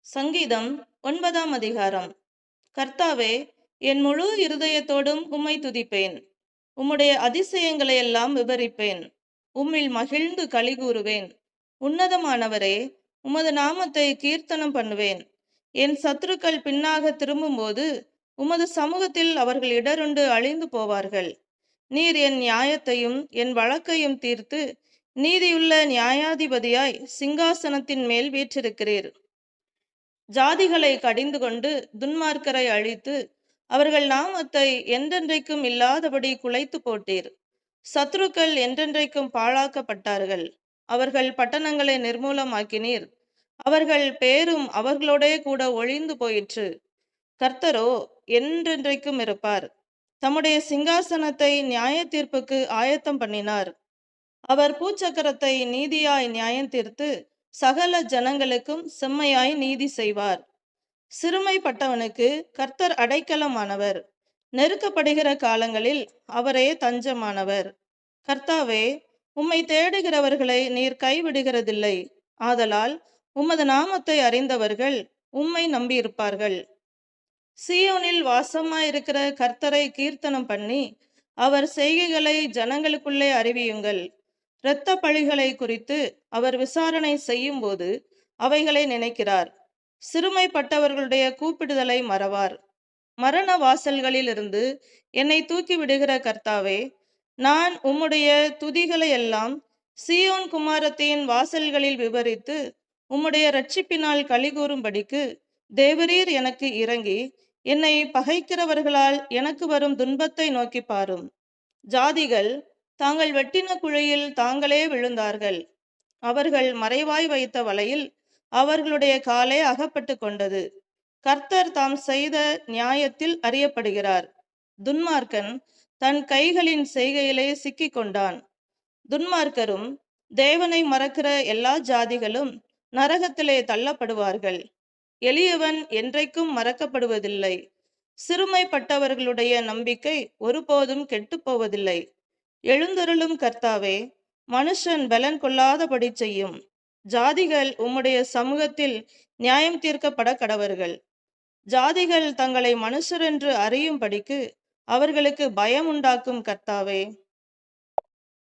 சங்கீதம் 9ஆம் அதிகாரம். கர்த்தாவே, என் முழு இருதயத்தோடும் உம்மை துதிப்பேன். உம்முடைய அதிசயங்களை எல்லாம் விவரிப்பேன். உம்மில் மகிழ்ந்து களிகூருவேன். உன்னதமானவரே, உமது நாமத்தை கீர்த்தனம் பண்ணுவேன். என் சத்துருக்கள் பின்னாக திரும்பும்போது உமது சமூகத்தில் அவர்கள் இடருண்டு அழிந்து போவார்கள். நீர் என் நியாயத்தையும் என் வழக்கையும் தீர்த்து நீதியுள்ள நியாயாதிபதியாய் சிங்காசனத்தின் மேல் வீற்றிருக்கிறீர். ஜாதிகளை கடிந்து கொண்டு துன்மார்க்கரை அழித்து அவர்கள் நாமத்தை என்றென்றைக்கும் இல்லாதபடி குலைத்து போட்டீர். சத்துருக்கள் என்றென்றைக்கும் பாழாக்கப்பட்டார்கள். அவர்கள் பட்டணங்களை நிர்மூலமாக்கினீர். அவர்கள் பேரும் அவர்களோடே கூட ஒழிந்து போயிற்று. கர்த்தரோ என்றென்றைக்கும் இருப்பார். தம்முடைய சிங்காசனத்தை நியாய தீர்ப்புக்கு ஆயத்தம் பண்ணினார். அவர் பூச்சக்கரத்தை நீதியாய் நியாயம் தீர்த்து சகல ஜனங்களுக்கும் செம்மையாய் நீதி செய்வார். சிறுமைப்பட்டவனுக்கு கர்த்தர் அடைக்கலமானவர். நெருக்கப்படுகிற காலங்களில் அவரே தஞ்சமானவர். கர்த்தாவே, உம்மை தேடுகிறவர்களை நீர் கைவிடுகிறதில்லை. ஆதலால் உமது நாமத்தை அறிந்தவர்கள் உம்மை நம்பியிருப்பார்கள். சீயோனில் வாசமாயிருக்கிற கர்த்தரை கீர்த்தனம் பண்ணி அவர் செய்கைகளை ஜனங்களுக்குள்ளே அறிவியுங்கள். இரத்த பழிகளை குறித்து அவர் விசாரணை செய்யும் போது அவைகளை நினைக்கிறார். சிறுமைப்பட்டவர்களுடைய கூப்பிடுதலை மறவார். மரண வாசல்களில் இருந்து என்னை தூக்கி விடுகிற கர்த்தாவே, நான் உம்முடைய துதிகளை எல்லாம் சீயோன் குமாரத்தின் வாசல்களில் விவரித்து உம்முடைய இரட்சிப்பினால் களிகூறும்படிக்கு தேவரீர் எனக்கு இறங்கி என்னை பகைக்கிறவர்களால் எனக்கு வரும் துன்பத்தை நோக்கி பாரும். ஜாதிகள் தாங்கள் வெட்டின குழியில் தாங்களே விழுந்தார்கள். அவர்கள் மறைவாய் வைத்த வலையில் அவர்களுடைய காலே அகப்பட்டு கொண்டது. கர்த்தர் தாம் செய்த நியாயத்தில் அறியப்படுகிறார். துன்மார்க்கன் தன் கைகளின் செய்கையிலே சிக்கிக் கொண்டான். துன்மார்க்கரும் தேவனை மறக்கிற எல்லா ஜாதிகளும் நரகத்திலே தள்ளப்படுவார்கள். எளியவன் என்றைக்கும் மறக்கப்படுவதில்லை. சிறுமைப்பட்டவர்களுடைய நம்பிக்கை ஒருபோதும் கெட்டுப்போவதில்லை. எழுந்தருளும் கர்த்தாவே, மனுஷன் பலன் கொள்ளாதபடி செய்யும். ஜாதிகள் உம்முடைய சமூகத்தில் நியாயம் தீர்க்கப்பட கடவர்கள். ஜாதிகள் தங்களை மனுஷரென்று அறியும்படிக்கு அவர்களுக்கு பயம் உண்டாக்கும் கர்த்தாவே.